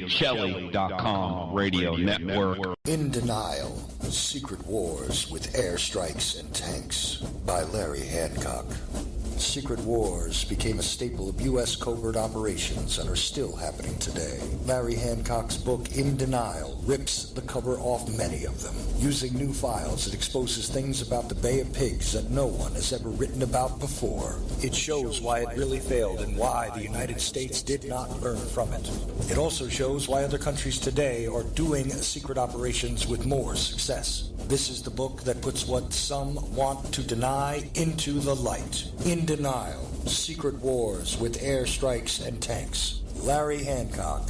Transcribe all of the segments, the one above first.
Shelly.com radio network. In Denial, Secret Wars with Airstrikes and Tanks by Larry Hancock. Secret wars became a staple of U.S. covert operations and are still happening today. Larry Hancock's book, In Denial, rips the cover off many of them. Using new files, it exposes things about the Bay of Pigs that no one has ever written about before. It shows why it really failed and why the United States did not learn from it. It also shows why other countries today are doing secret operations with more success. This is the book that puts what some want to deny into the light. In Denial, Secret Wars with Airstrikes and Tanks. Larry Hancock.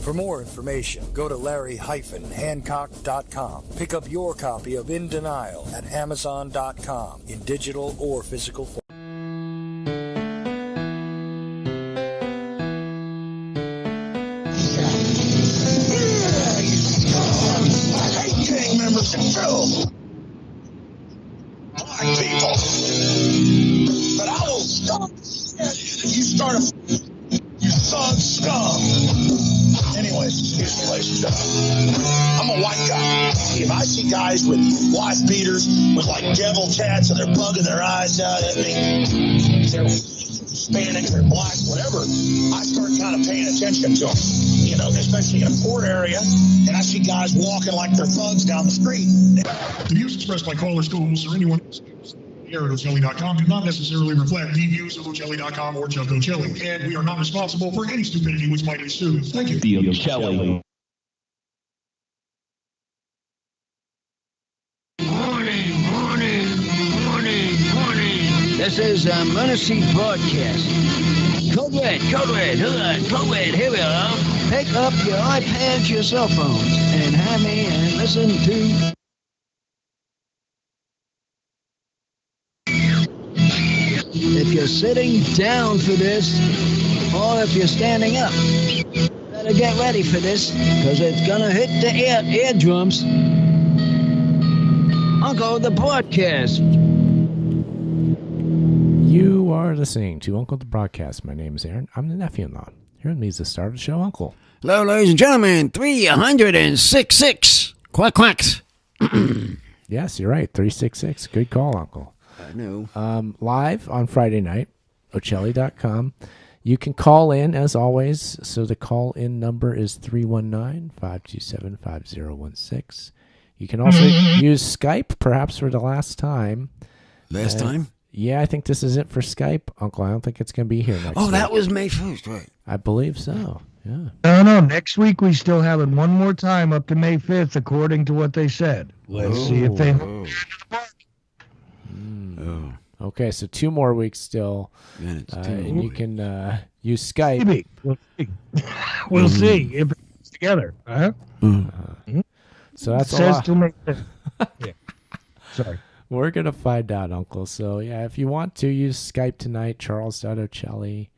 For more information, go to larry-hancock.com. Pick up your copy of In Denial at amazon.com in digital or physical form. Black people. But I will stop you start a you thug scum. Anyways, excuse me, ladies and gentlemen. I'm a white guy. If I see guys with wife beaters with like devil tats and they're bugging their eyes out at me, they're Hispanic, they're black, whatever, I start kind of paying attention to them. You know, especially in a poor area, and I see guys walking like they're thugs down the street. The views expressed by callers, schools, or anyone here at Ocelli.com do not necessarily reflect the views of Ocelli.com or Chuck Ocelli, and we are not responsible for any stupidity which might ensue. Thank you. The Ocelli. Morning. This is Emergency Broadcast. Code Red, here we are. Pick up your iPads, your cell phones, and have me and listen to... If you're sitting down for this, or if you're standing up, better get ready for this, because it's gonna hit the eardrums. Uncle the Broadcast. You are listening to Uncle the Broadcast. My name is Aaron. I'm the nephew-in-law. Here with me is the star of the show, Uncle. Hello, ladies and gentlemen. 366. Quack quacks. Yes, you're right. 366. Good call, Uncle. I know. Live on Friday night, Ocelli.com. You can call in, as always. So the call-in number is 319-527-5016. You can also use Skype, perhaps for the last time. Last time? Yeah, I think this is it for Skype, Uncle. I don't think it's going to be here next week. Oh, that was May 1st, right? I believe so, yeah. No. Next week we still have it one more time up to May 5th, according to what they said. Let's see if they... Okay, so 2 more weeks still, and you can use Skype. Maybe. We'll see if it's together. So that's it says to May 5th. Yeah. Sorry. We're going to find out, Uncle. So, yeah, if you want to, use Skype tonight, Charles.Ocelli.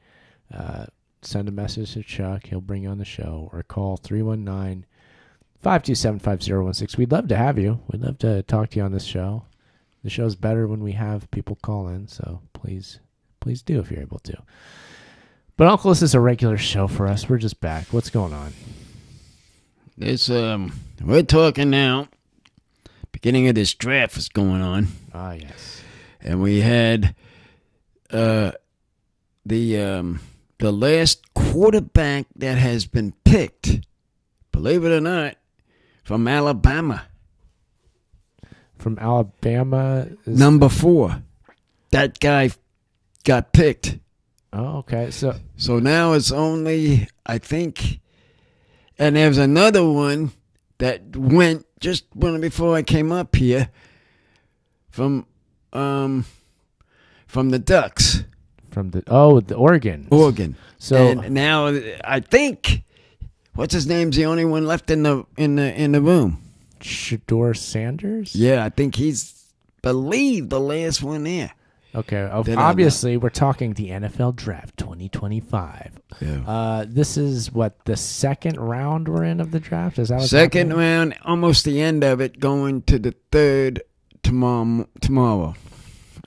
Send a message to Chuck. He'll bring you on the show. Or call 319-527-5016. We'd love to have you. We'd love to talk to you on this show. The show's better when we have people call in, so please do if you're able to. But, Uncle, this is a regular show for us. We're just back. What's going on? We're talking now. Beginning of this draft is going on. Ah, yes. And we had the last quarterback that has been picked, believe it or not, from Alabama. From Alabama? Number 4. That guy got picked. Oh, okay. So now it's only, I think, and there's another one that went just before I came up here from the Ducks. From the Oregon. Oregon. So and now I think what's his name's the only one left in the room. Shador Sanders? Yeah, I think he's believe the last one there. Okay. Obviously, we're talking the NFL Draft 2025. Yeah. This is what, the second round we're in of the draft? Is that what's second happening? round, almost the end of it, going to the third tomorrow.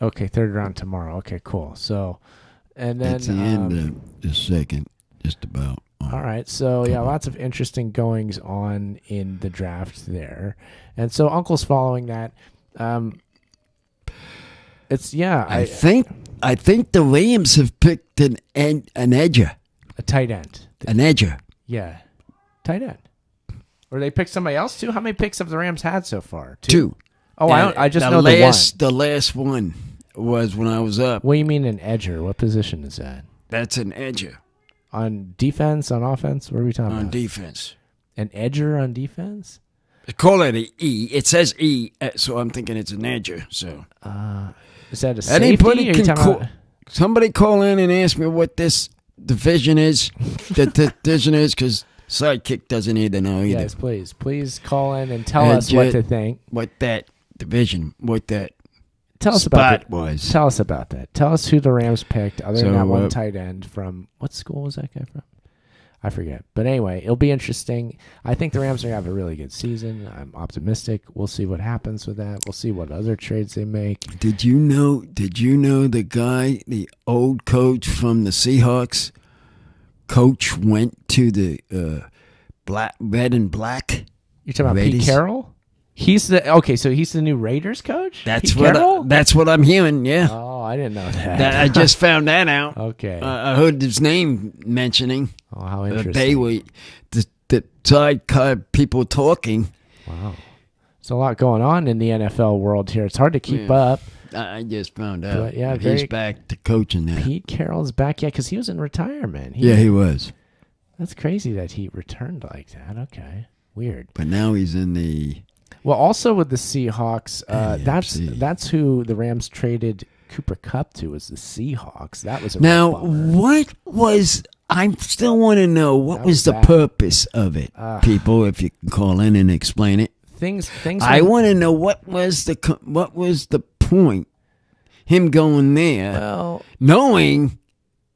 Okay, third round tomorrow. Okay, cool. So, and then That's the end of the second, just about. All right. So, yeah, lots of interesting goings on in the draft there. And so Uncle's following that. I think the Rams have picked an edger. A tight end. An edger. Yeah. Tight end. Or they picked somebody else too? How many picks have the Rams had so far? 2. Oh, I just know the one. The last one was when I was up. What do you mean an edger? What position is that? That's an edger. On defense, on offense? What are we talking about? On defense. An edger on defense? They call it an E. It says E, so I'm thinking it's an edger. So is that a safety? Anybody can call. Somebody call in and ask me what this division is. The division is, because Sidekick doesn't need to know either. Yes, please call in and tell us what to think. What that division? What that? Tell us spot about that. was. Tell us about that. Tell us who the Rams picked, other than that one tight end from, what school was that guy from? I forget. But anyway, it'll be interesting. I think the Rams are going to have a really good season. I'm optimistic. We'll see what happens with that. We'll see what other trades they make. Did you know the guy, the old coach from the Seahawks, coach went to the red and black? You're talking about Raiders? Pete Carroll? He's the new Raiders coach? That's Pete what Carroll? that's what I'm hearing. Yeah. Oh, I didn't know that. I just found that out. Okay. I heard his name mentioning. Oh, how interesting. They were the side people talking. Wow. There's a lot going on in the NFL world here. It's hard to keep up. I just found out. But yeah, he's back to coaching now. Pete Carroll's back, because he was in retirement. He was. That's crazy that he returned like that. Okay. Weird. But now he's in the... Well, also with the Seahawks, that's who the Rams traded Cooper Kupp to, was the Seahawks. That was a now. real bummer. What was? I still want to know what was the bad. purpose of it. People, if you can call in and explain it. Things. I want to know what was the point. Him going there, Well, knowing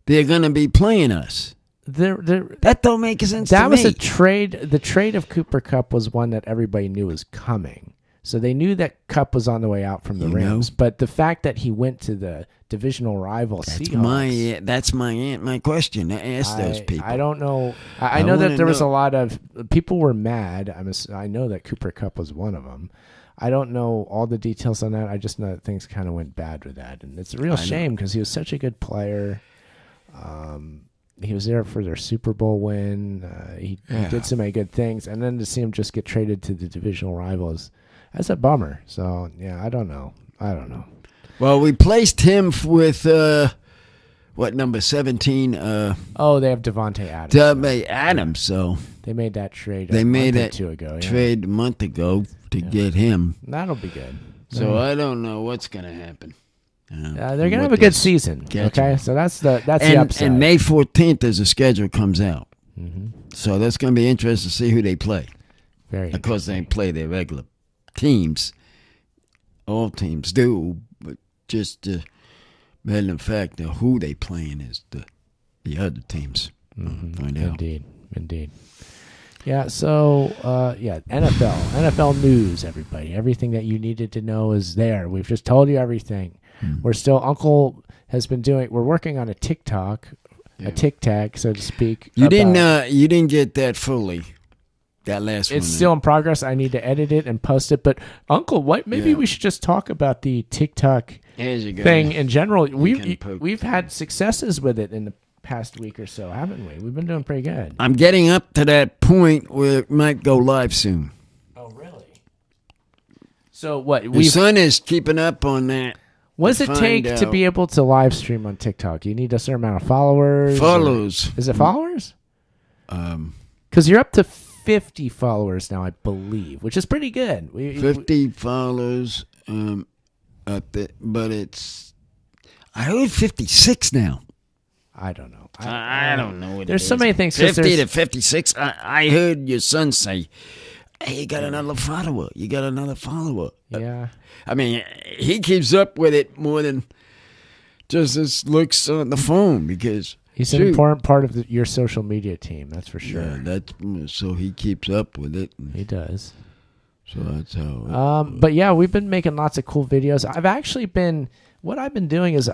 they're going to be playing us. That don't make sense to me. That was a trade. The trade of Cooper Kupp was one that everybody knew was coming. So they knew that Kupp was on the way out from the Rams. But the fact that he went to the divisional rival Seahawks. That's my question. I asked those people. I don't know. I know that there was a lot of people were mad. I know that Cooper Kupp was one of them. I don't know all the details on that. I just know that things kind of went bad with that, and it's a real shame because he was such a good player. He was there for their Super Bowl win. He did so many good things, and then to see him just get traded to the divisional rivals, that's a bummer. So yeah, I don't know. Well, we placed him with number 17? They have Devontae Adams. Adams. So they made that trade. They made that trade a month ago to get him. That'll be good. So I don't know what's going to happen. They're going to have a good season. Okay, so that's the upside. And May 14th, as the schedule comes out, mm-hmm. So that's going to be interesting to see who they play. Very of course, they play their regular teams all teams do, but just matter of fact, who they playing is the other teams. Find out. Indeed. Yeah, so, NFL news, everybody. Everything that you needed to know is there. We've just told you everything. We're still, Uncle has been we're working on a TikTok, a Tic Tac, so to speak. You didn't get that fully. That last one. It's still in progress. I need to edit it and post it. But Uncle, maybe we should just talk about the TikTok thing in general. We've had successes with it in the past week or so, haven't we? We've been doing pretty good. I'm getting up to that point where it might go live soon. Oh, really? So what? Your son is keeping up on that. What does it take to be able to live stream on TikTok? You need a certain amount of followers. Is it followers? Because you're up to 50 followers now, I believe, which is pretty good. 50 followers, but it's. I heard 56 now. I don't know. I don't know. There's so many things. 50 to 56. I heard your son say, "Hey, you got another follower. You got another follower." Yeah. I mean, he keeps up with it more than just his looks on the phone because he's an important part of your social media team. That's for sure. Yeah, so he keeps up with it. He does. So that's how. But yeah, we've been making lots of cool videos. What I've been doing is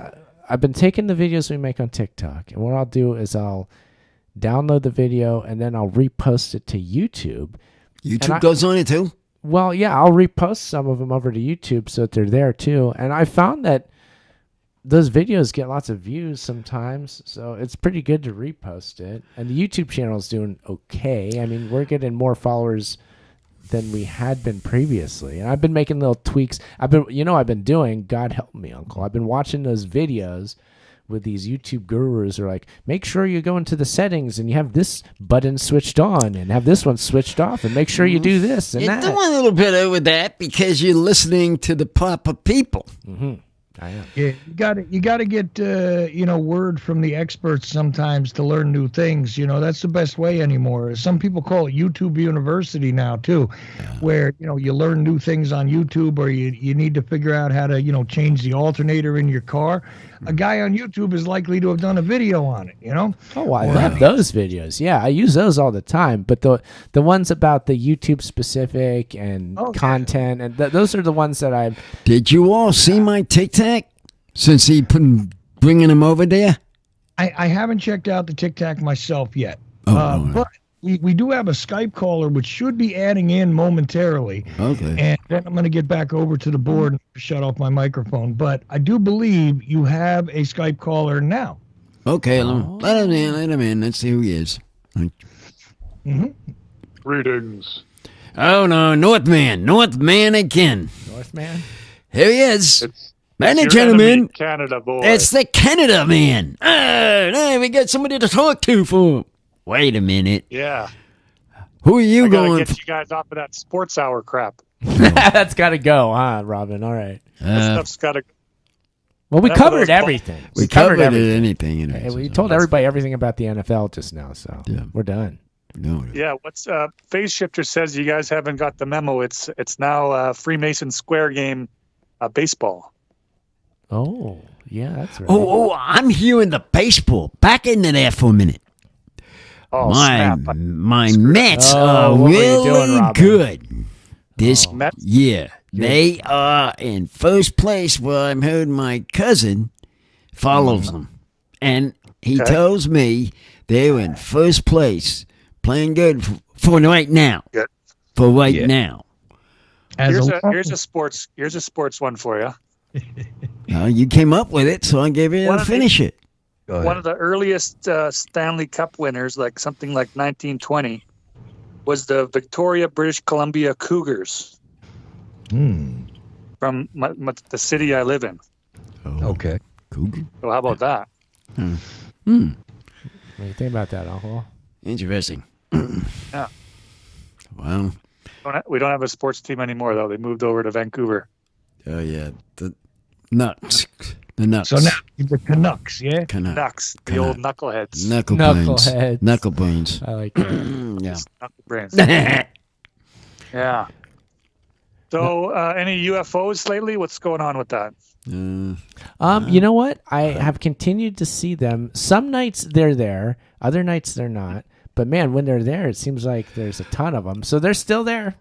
I've been taking the videos we make on TikTok, and what I'll do is I'll download the video and then I'll repost it to YouTube. YouTube goes on it too? Well, yeah, I'll repost some of them over to YouTube so that they're there too. And I found that those videos get lots of views sometimes, so it's pretty good to repost it. And the YouTube channel is doing okay. I mean, we're getting more followers than we had been previously. And I've been making little tweaks. I've been doing, God help me, Uncle. I've been watching those videos with these YouTube gurus who are like, make sure you go into the settings and you have this button switched on and have this one switched off and make sure you do this and that. You're doing a little bit over that because you're listening to the proper people. Mm-hmm. I am. Yeah, you got to get word from the experts sometimes to learn new things. That's the best way anymore. Some people call it YouTube University now too, where you learn new things on YouTube, or you need to figure out how to change the alternator in your car. A guy on YouTube is likely to have done a video on it. Oh, I love those videos. Yeah, I use those all the time. But the ones about the YouTube specific and content, and those are the ones that I've. Did you all see my TikTok? Since he bringing him over there? I haven't checked out the Tic Tac myself yet. But we do have a Skype caller, which should be adding in momentarily. Okay. And then I'm going to get back over to the board and shut off my microphone. But I do believe you have a Skype caller now. Okay, let him in. Let's see who he is. Mm-hmm. Greetings. Oh, no, Northman again. Northman? Here he is. It's and gentlemen, Canada boy. It's the Canada man. Now we got somebody to talk to for him. Wait a minute. Yeah. Who are you going? Get you guys off of that sports hour crap. That's got to go, huh, Robin? All right. That stuff's got to. Well, we covered everything. We covered anything. We told everybody everything about the NFL just now, so we're done. No. Yeah. What's Phase Shifter says you guys haven't got the memo. It's now Freemason Square game, baseball. Oh, yeah, that's right. Oh, I'm hearing the baseball. Back into there for a minute. Oh, my Mets are really good this year. They are in first place. Well, I've heard my cousin follows them, and he tells me they're in first place, playing good for right now. Good. For right now. Here's a sports one for you. You came up with it, so I gave you to finish it. One of the earliest Stanley Cup winners, like something like 1920, was the Victoria, British Columbia Cougars. From the city I live in. Oh, okay. Cougar. So how about that? What do you think about that, Uncle? Interesting. Yeah. Well, we don't have a sports team anymore, though. They moved over to Vancouver. Oh, yeah. The Nucks. So now the Canucks, yeah? Canucks. The old knuckleheads. Knuckle brains. I like that. Yeah. Knuckle brains. Yeah. So, any UFOs lately? What's going on with that? You know what? I have continued to see them. Some nights they're there, other nights they're not. But man, when they're there, it seems like there's a ton of them. So they're still there.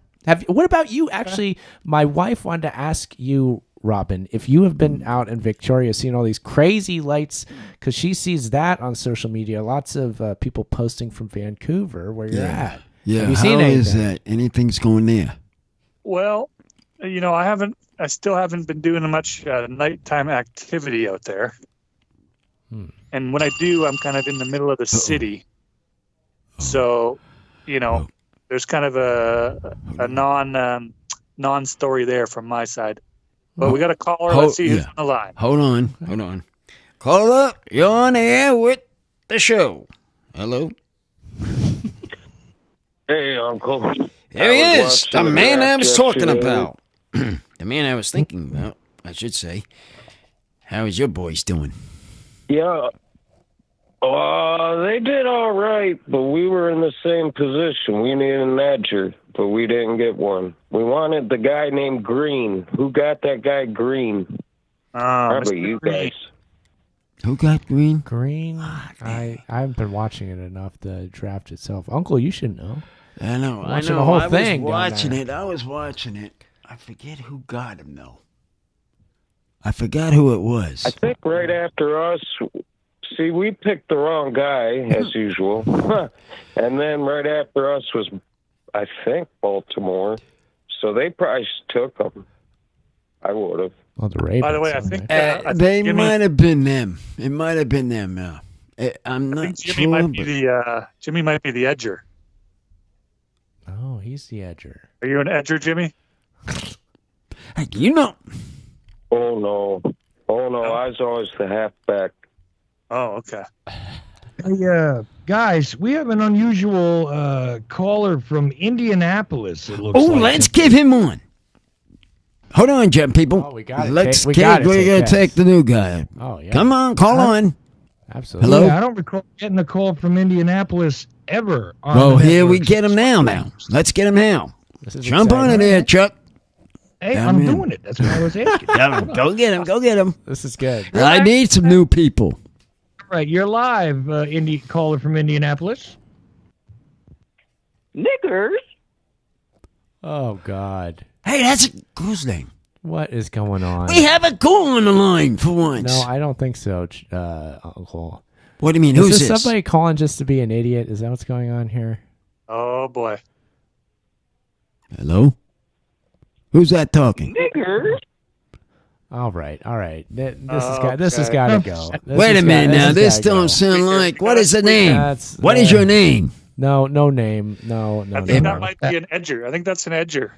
What about you? Actually, my wife wanted to ask you, Robin, if you have been out in Victoria seeing all these crazy lights, because she sees that on social media. Lots of people posting from Vancouver where you're at. Yeah, have you seen how anything? is that? Anything's going there? Well, I still haven't been doing much nighttime activity out there. And when I do, I'm kind of in the middle of the city. So, there's kind of a non-story there from my side. But we got a caller. Let's see who's on the line. Hold on. Call up. You're on the air with the show. Hello. Hey, Uncle. There he is. The man I was talking about. The man I was thinking about, I should say. How is your boys doing? Yeah. They did all right, but we were in the same position. We needed an edger, but we didn't get one. We wanted the guy named Green. Who got that guy Green? Probably you guys. Who got Green? Green? I haven't been watching it enough, the draft itself. Uncle, you should know. I know. Watching the whole thing. I was watching it. I forget who got him, though. I forgot who it was. I think right after us... See, we picked the wrong guy, as usual. And then right after us was, I think, Baltimore. So they probably took him. I would have. Well, the Ravens. By the way, I think... they might have been them. It might have been them, I'm not Jimmy sure. Jimmy might be the edger. Oh, he's the edger. Are you an edger, Jimmy? Hey, you know. Oh, no. I was always the halfback. Oh, okay. Hey, guys, we have an unusual caller from Indianapolis. It looks like. Let's give him on. Hold on, people. Oh, we got it. We gotta take the new guy. Oh, yeah. Come on, call on. Absolutely. Hello? Yeah, I don't recall getting a call from Indianapolis ever. Well, here we get him now. Let's get him now. Jump on in there, Chuck. Hey, I'm doing it. That's what I was asking. Go get him. This is good. I need some new people. All right, you're live, caller from Indianapolis. Niggers. Oh, God. Hey, that's a girl's name. What is going on? We have a girl on the line for once. No, I don't think so, Uncle. What do you mean? Is Who's this this? somebody calling just to be an idiot? Is that what's going on here? Oh, boy. Hello? Who's that talking? Niggers. All right. This has got to go. Wait a minute now. This don't sound like. What is the name? What is your name? No name. No. I think that might be an edger. I think that's an edger.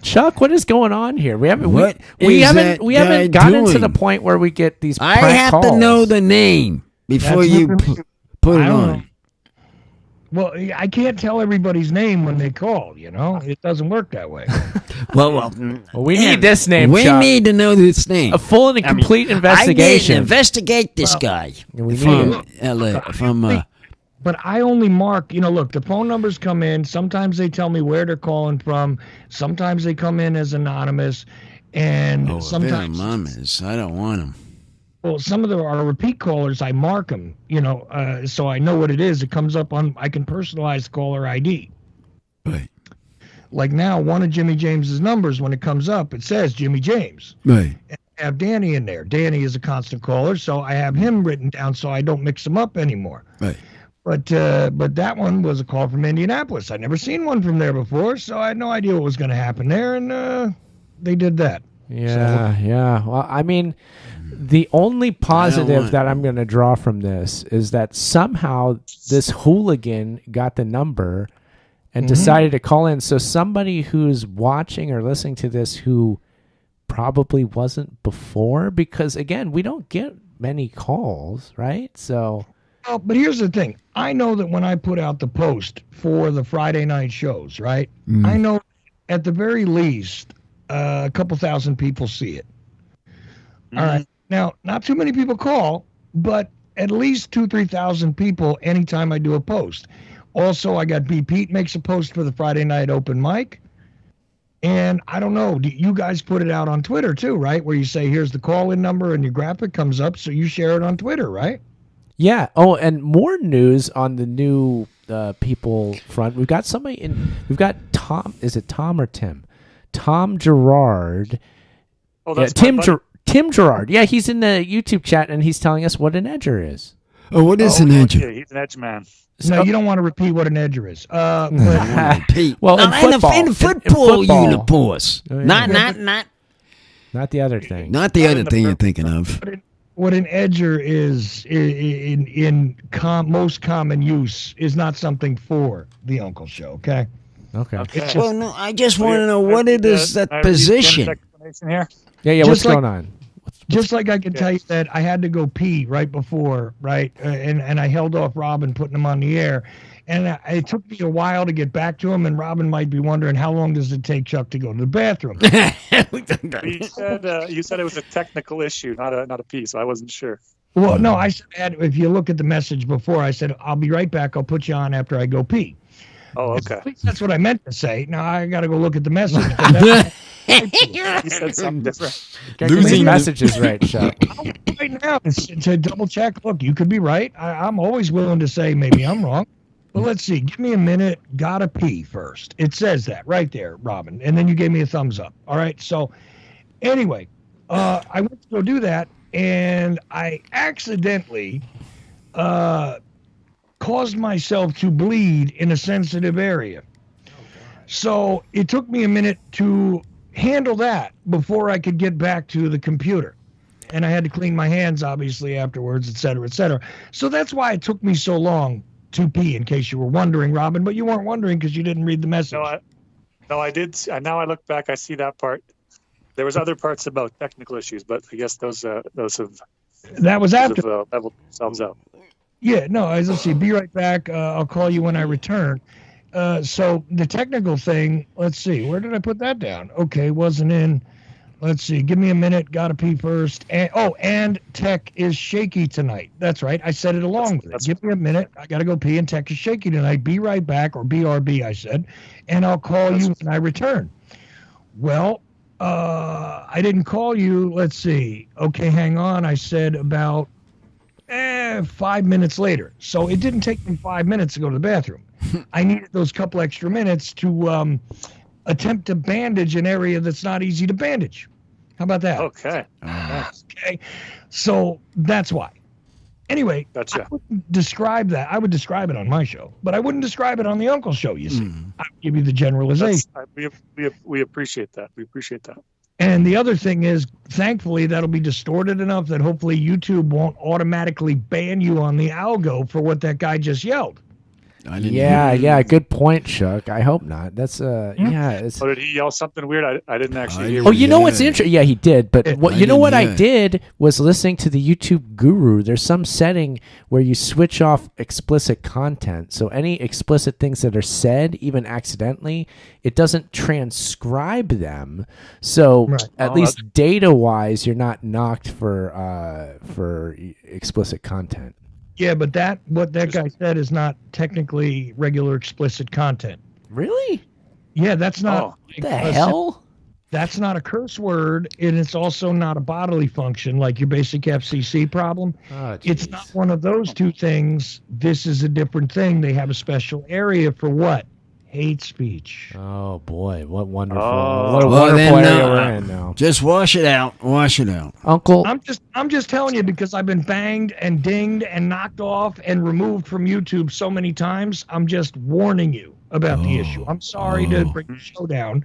Chuck, what is going on here? We haven't What we is haven't that we haven't guy gotten to doing? the point where we get these I prank have calls. to know the name before That's you nothing- put it I don't on. know. Well, I can't tell everybody's name when they call, It doesn't work that way. Well, we need this name, we Chuck. need to know this name. A full and complete I need investigation. to investigate this guy We need from it. LA. But I only mark, look, the phone numbers come in. Sometimes they tell me where they're calling from. Sometimes they come in as anonymous. And sometimes... anonymous. I don't want them. Well, some of our repeat callers, I mark them, so I know what it is. It comes up on, I can personalize caller ID. Right. Like now, one of Jimmy James's numbers, when it comes up, it says Jimmy James. Right. And I have Danny in there. Danny is a constant caller, so I have him written down so I don't mix them up anymore. Right. But that one was a call from Indianapolis. I'd never seen one from there before, so I had no idea what was going to happen there, and they did that. Yeah. Well, I mean, the only positive that I'm going to draw from this is that somehow this hooligan got the number and decided to call in. So somebody who's watching or listening to this who probably wasn't before, because again, we don't get many calls, right? So... Oh, but here's the thing. I know that when I put out the post for the Friday night shows, right? I know at the very least a couple thousand people see it. All right. Now, not too many people call, but at least 2,000-3,000 people anytime I do a post. Also, I got B. Pete makes a post for the Friday night open mic. And I don't know, you guys put it out on Twitter too, right? Where you say, here's the call-in number and your graphic comes up, so you share it on Twitter, right? Yeah. Oh, and more news on the new people front. We've got somebody in. We've got Tom. Is it Tom or Tim? Tom Gerard. Oh, that's Tim Gerard. Yeah, he's in the YouTube chat and he's telling us what an edger is. Oh, what is an edger? Yeah, he's an edge man. No, you don't want to repeat what an edger is. Well, in football uniforms. Oh, yeah. Not the other thing. Not the other thing you're thinking of. What an edger is in most common use is not something for the Uncle Show. Okay. Okay. Well, no, I just want to know what it is that position. Here? Yeah. What's going on? Just like I can tell you that I had to go pee right before, right? And I held off Robin putting him on the air. And it took me a while to get back to him, and Robin might be wondering, how long does it take Chuck to go to the bathroom? You said it was a technical issue, not a pee, so I wasn't sure. Well, no, I said, if you look at the message before, I said, I'll be right back. I'll put you on after I go pee. Oh, okay. At least that's what I meant to say. Now I got to go look at the message. You said something different. Losing messages right, Chuck. Right now to double check. Look, you could be right. I'm always willing to say maybe I'm wrong. But let's see. Give me a minute. Gotta pee first. It says that right there, Robin. And then you gave me a thumbs up. All right. So anyway, I went to go do that, and I accidentally caused myself to bleed in a sensitive area. So it took me a minute to handle that before I could get back to the computer. And I had to clean my hands, obviously, afterwards, et cetera, et cetera. So that's why it took me so long to pee, in case you were wondering, Robin. But you weren't wondering because you didn't read the message. No, I did. Now I look back, I see that part. There was other parts about technical issues, but I guess those have that was after leveled themselves out. Yeah, no, let's see. Be right back. I'll call you when I return. So the technical thing, let's see. Where did I put that down? Okay, wasn't in. Let's see. Give me a minute. Got to pee first. And tech is shaky tonight. That's right. I said it along with it. Give me a minute. I got to go pee, and tech is shaky tonight. Be right back, or BRB, I said. And I'll call you when I return. Well, I didn't call you. Let's see. Okay, hang on. I said about 5 minutes later. So it didn't take me 5 minutes to go to the bathroom. I needed those couple extra minutes to attempt to bandage an area that's not easy to bandage. How about that? Okay. Okay. So that's why. Anyway, gotcha. I wouldn't describe that. I would describe it on my show, but I wouldn't describe it on the Uncle Show, you see. I would give you the generalization. We appreciate that. We appreciate that. And the other thing is, thankfully, that'll be distorted enough that hopefully YouTube won't automatically ban you on the algo for what that guy just yelled. Yeah, good point, Chuck. I hope not. That's It's... Oh, did he yell something weird? I didn't actually hear. Oh, you know what's interesting? Yeah, he did. But I did was listening to the YouTube Guru. There's some setting where you switch off explicit content. So any explicit things that are said, even accidentally, it doesn't transcribe them. So at least data-wise, you're not knocked for explicit content. Yeah, but what that guy said is not technically regular explicit content. Really? Yeah, that's not. What the hell? That's not a curse word, and it's also not a bodily function like your basic FCC problem. It's not one of those two things. This is a different thing. They have a special area for what? Hate speech. Oh boy, what wonderful! What a wonderful area we're in now. Just wash it out. Wash it out, Uncle. I'm just telling you because I've been banged and dinged and knocked off and removed from YouTube so many times. I'm just warning you about the issue. I'm sorry to bring the show down,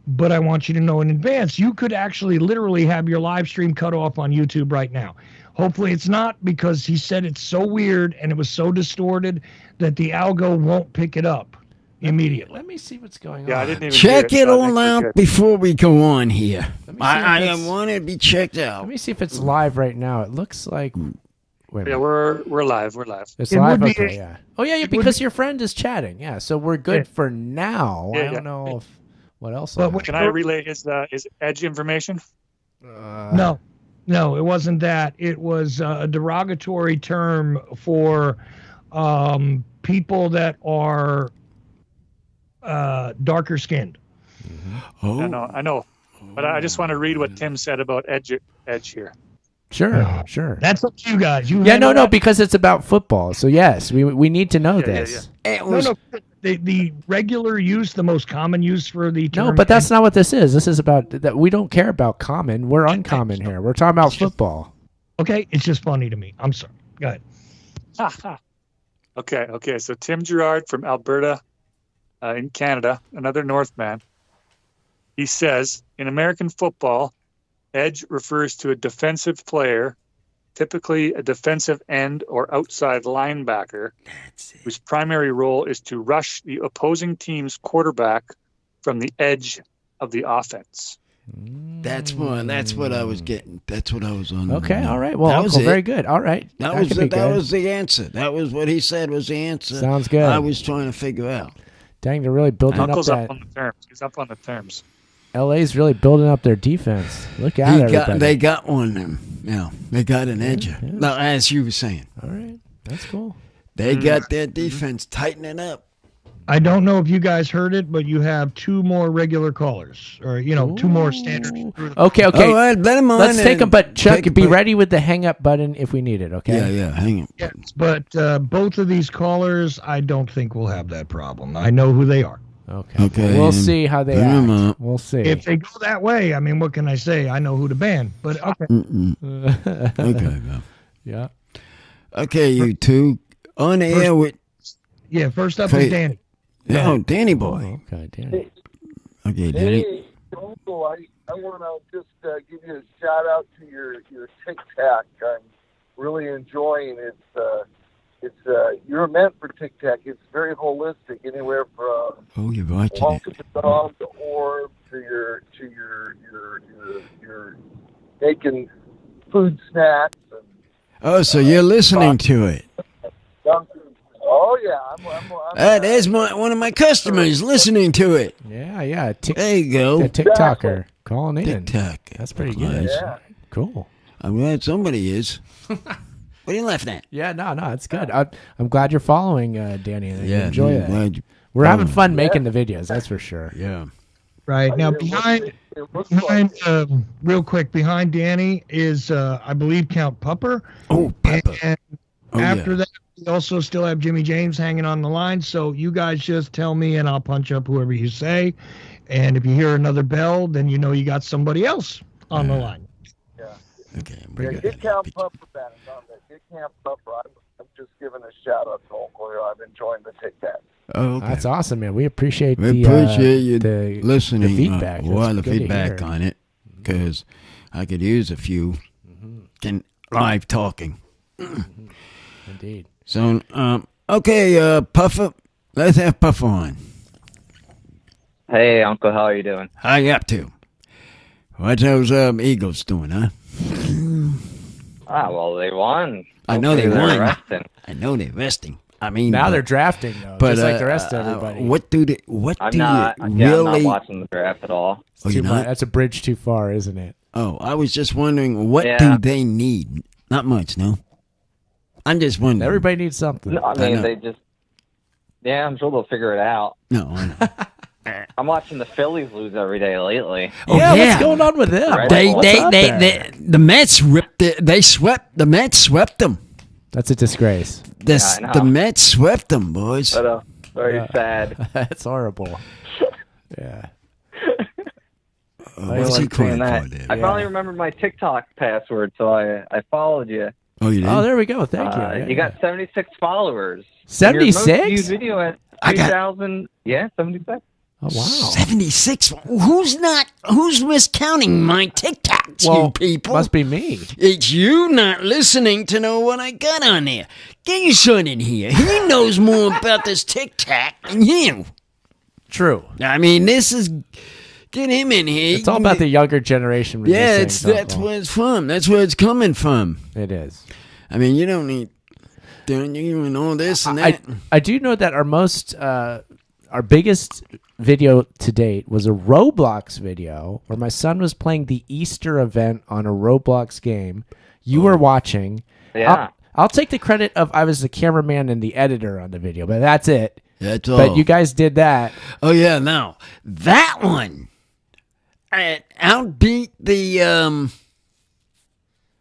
but I want you to know in advance. You could actually literally have your live stream cut off on YouTube right now. Hopefully it's not, because he said it's so weird and it was so distorted that the algo won't pick it up immediately. Let me see what's going on. I didn't even check it all out before we go on here. I want it to be checked out. Let me see if it's live right now. It looks like. Wait yeah, we're live. We're live. It's live. Okay, yeah. Oh yeah, because your friend is chatting. Yeah, so we're good for now. I don't know if what else. Can I relay his edge information? No, it wasn't that. It was a derogatory term for people that are darker skinned. Oh, I know. But I just want to read what Tim said about Edge here. Sure. That's up to you guys. No, because it's about football. So yes, we need to know this. No. The regular use, the most common use for the term. No, but that's not what this is. This is about that. We don't care about common. We're uncommon here. We're talking about football. Okay, it's just funny to me. I'm sorry. Go ahead. Okay. So Tim Gerard from Alberta, in Canada, another Northman. He says, in American football, edge refers to a defensive player, typically a defensive end or outside linebacker, whose primary role is to rush the opposing team's quarterback from the edge of the offense. That's what I was getting. That's what I was on. Okay, all right. Well, Uncle, very good. All right. That was the answer. That was what he said was the answer. Sounds good. I was trying to figure out. Dang, they're really building Uncle's up that. up on the terms. He's up on the terms. LA's really building up their defense. Look at everybody. They got one. Yeah, they got an edge. Yeah. Now, as you were saying. All right, that's cool. They got their defense tightening up. I don't know if you guys heard it, but you have 2 more regular callers, or 2 more standard. Okay. All right, let them on. Let's take them, but Chuck, be ready with the hang up button if we need it. Okay. Yeah, hang up. Yes, but both of these callers, I don't think will have that problem. I know who they are. Okay. We'll see how they act. We'll see. If they go that way, I mean, what can I say? I know who to ban. But okay. Okay. Well. Yeah. Okay, you two on air with. Yeah. First up is Danny. Oh, Danny boy. Okay, Danny. Okay, Danny. Hey, Uncle, I want to just give you a shout out to your Tic Tac. I'm really enjoying it. You're meant for Tic Tac. It's very holistic, anywhere from you're watching walking the dog to orb to your making food snacks. And, so you're listening to it. Oh yeah, That is one of my customers listening to it. Yeah. There you go. A TikToker calling in. TikTok. That's pretty good. Yeah. Cool. I'm glad somebody is. What are you laughing at? Yeah, no, it's good. I'm glad you're following, Danny. And you enjoy that. Glad We're having fun making the videos, that's for sure. Yeah. Right now, behind real quick, behind Danny is I believe Count Pupper. Oh, Pupper. And after that, we also still have Jimmy James hanging on the line. So you guys just tell me, and I'll punch up whoever you say. And if you hear another bell, then you know you got somebody else on the line. Okay. Get Count Pupper back on there. Get Count Pupper. I'm just giving a shout out to Uncle here. I'm enjoying the Tic Tac. Oh, okay. That's awesome, man. We appreciate you the listening. The feedback. The feedback on it, because I could use a few live talking. Indeed. So, okay, Puffer, let's have Puffer on. Hey, Uncle, how are you doing? How you up to? What's those Eagles doing, huh? Well, they won. I know they won. Resting. I know they're resting. I mean, now they're drafting though, just like the rest of everybody. I'm not watching the draft at all. That's a bridge too far, isn't it? Oh, I was just wondering, what do they need? Not much, no. I'm just wondering. Everybody needs something. No, I mean, they just. Yeah, I'm sure they'll figure it out. No, I know. I'm watching the Phillies lose every day lately. Oh, what's going on with them? The Mets ripped it. The Mets swept them. That's a disgrace. The Mets swept them, boys. But, very sad. That's horrible. Yeah. What's he calling for there? I finally remembered my TikTok password, so I followed you. Oh, you did? Oh, there we go. Thank you. You got 76 followers. 76? Your most viewed video at 2,000. Yeah, 76. Oh, wow. 76? Who's miscounting my TikToks, you people? Must be me. It's you not listening to know what I got on there. Get your son in here. He knows more about this TikTok than you. True. I mean, this is... Get him in here. It's all about the younger generation. Yeah, that's where it's from. That's where it's coming from. It is. I mean, you don't need... You know this and that. I do know that our biggest video to date was a Roblox video where my son was playing the Easter event on a Roblox game. You were watching. Yeah. I'll take the credit of I was the cameraman and the editor on the video, but that's it. That's all. But you guys did that. Oh, yeah, now, that one, it outbeat the,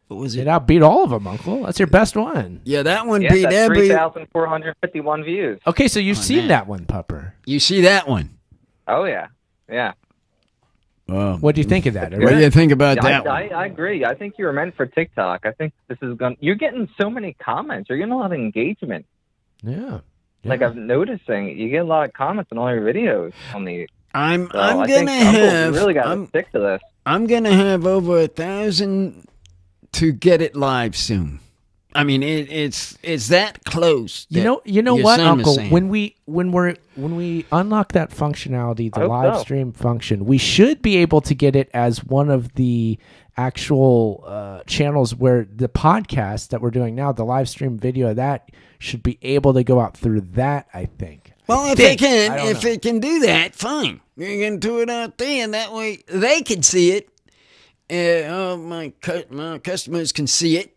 what was it? It outbeat all of them, Uncle. That's your best one. Yeah, that one Yeah, beat that's every... 3,451 views. Okay, so you've seen that one, Pupper. You see that one? Oh, yeah. Yeah. What do you think of that? What do you think about that one? I agree. I think you were meant for TikTok. I think this is going. You're getting so many comments. You're getting a lot of engagement. Yeah. Like I'm noticing, you get a lot of comments on all your videos on the. I'm I gonna think, have. you really got to stick to this. I'm gonna have over 1,000 to get it live soon. I mean, it's that close. You know what, Uncle? When we unlock that functionality, the live stream function, we should be able to get it as one of the actual channels where the podcast that we're doing now, the live stream video of that, should be able to go out through that. I think. Well, if it can do that, fine. You can do it out there, and that way they can see it. My customers can see it.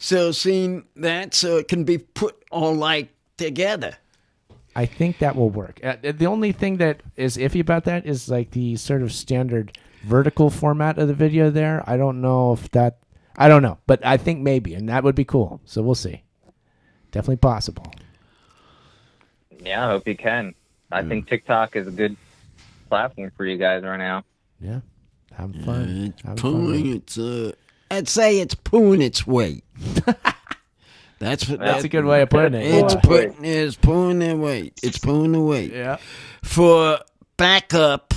So seeing that, so it can be put all like together. I think that will work. The only thing that is iffy about that is like the sort of standard vertical format of the video there. I don't know if that... I don't know, but I think maybe, and that would be cool. So we'll see. Definitely possible. Yeah, I hope you can. I think TikTok is a good platform for you guys right now. Yeah, having fun. I'd say it's pulling its weight. That's a good way of putting it. It's pulling their weight. It's pulling the weight. Yeah. For backup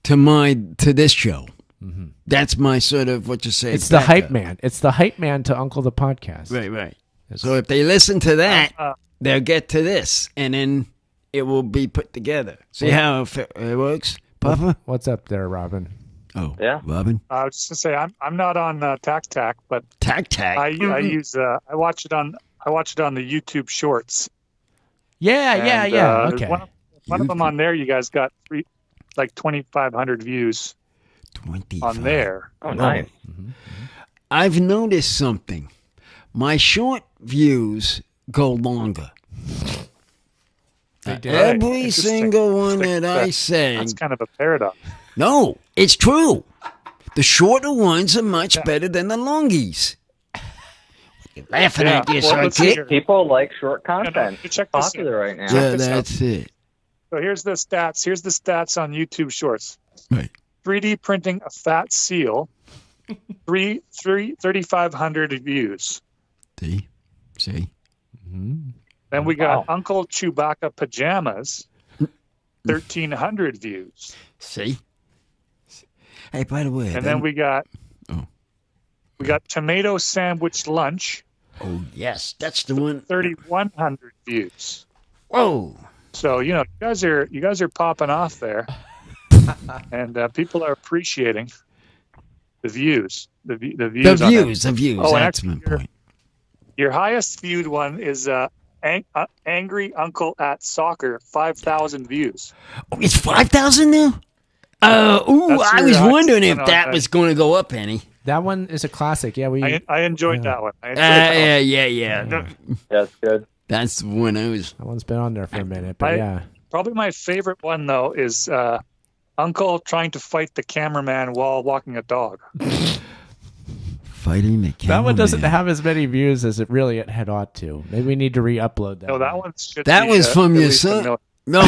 to this show. Mm-hmm. That's my sort of what you say. It's the hype man. It's the hype man to Uncle the Podcast. Right. So if they listen to that, they'll get to this, and then it will be put together. See how it works, Papa? What's up there, Robin? Oh, yeah, Robin. I was just gonna say I'm not on TacTac, but TacTac. I use I watch it on the YouTube Shorts. Yeah. Okay. One of them on there. You guys got 2,500 views. 25 on there. Oh, nice. Mm-hmm. I've noticed something. My short views go longer. Every single one that I say. That's kind of a paradox. No, it's true. The shorter ones are much better than the longies. You're laughing at you, sidekick. People like short content. Check this popular right now. Yeah, that's it. So here's the stats. Here's the stats on YouTube Shorts. Right. 3D printing a fat seal. 3,500 views. See? Mm-hmm. Then we got Uncle Chewbacca pajamas. 1,300 views. See? Hey, by the way. And then we got tomato sandwich lunch. Oh, yes. That's the one. 3,100 views. Whoa. So, you guys are popping off there. And people are appreciating the views. The views. The views. Oh, that's my point. Your highest viewed one is Angry Uncle at Soccer, 5,000 views. Oh, it's 5,000 now? I was wondering if that was going to go up any. That one is a classic. Yeah, I enjoyed that one. Yeah. That's good. That's the one I was. That one's been on there for a minute, but yeah. Probably my favorite one though is Uncle trying to fight the cameraman while walking a dog. Fighting the cameraman. That one doesn't have as many views as it really had ought to. Maybe we need to re-upload that. No, that one should. That was from your son. No,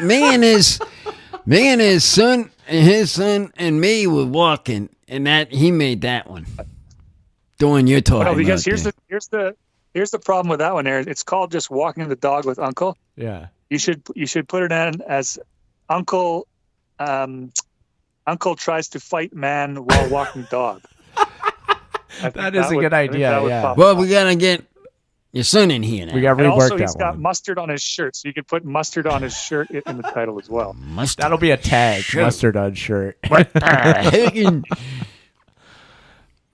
me and his son and his son and me were walking, and that he made that one. Doing your talking. No, because here's the problem with that one, Aaron. It's called just walking the dog with Uncle. Yeah. You should put it in as Uncle. Uncle tries to fight man while walking dog. That is a good idea. Yeah. Well, we gotta get your son in here now. We got to rework that one. Also, he's got mustard on his shirt, so you could put mustard on his shirt in the title as well. Mustard. That'll be a tag. Mustard on shirt. What the heck?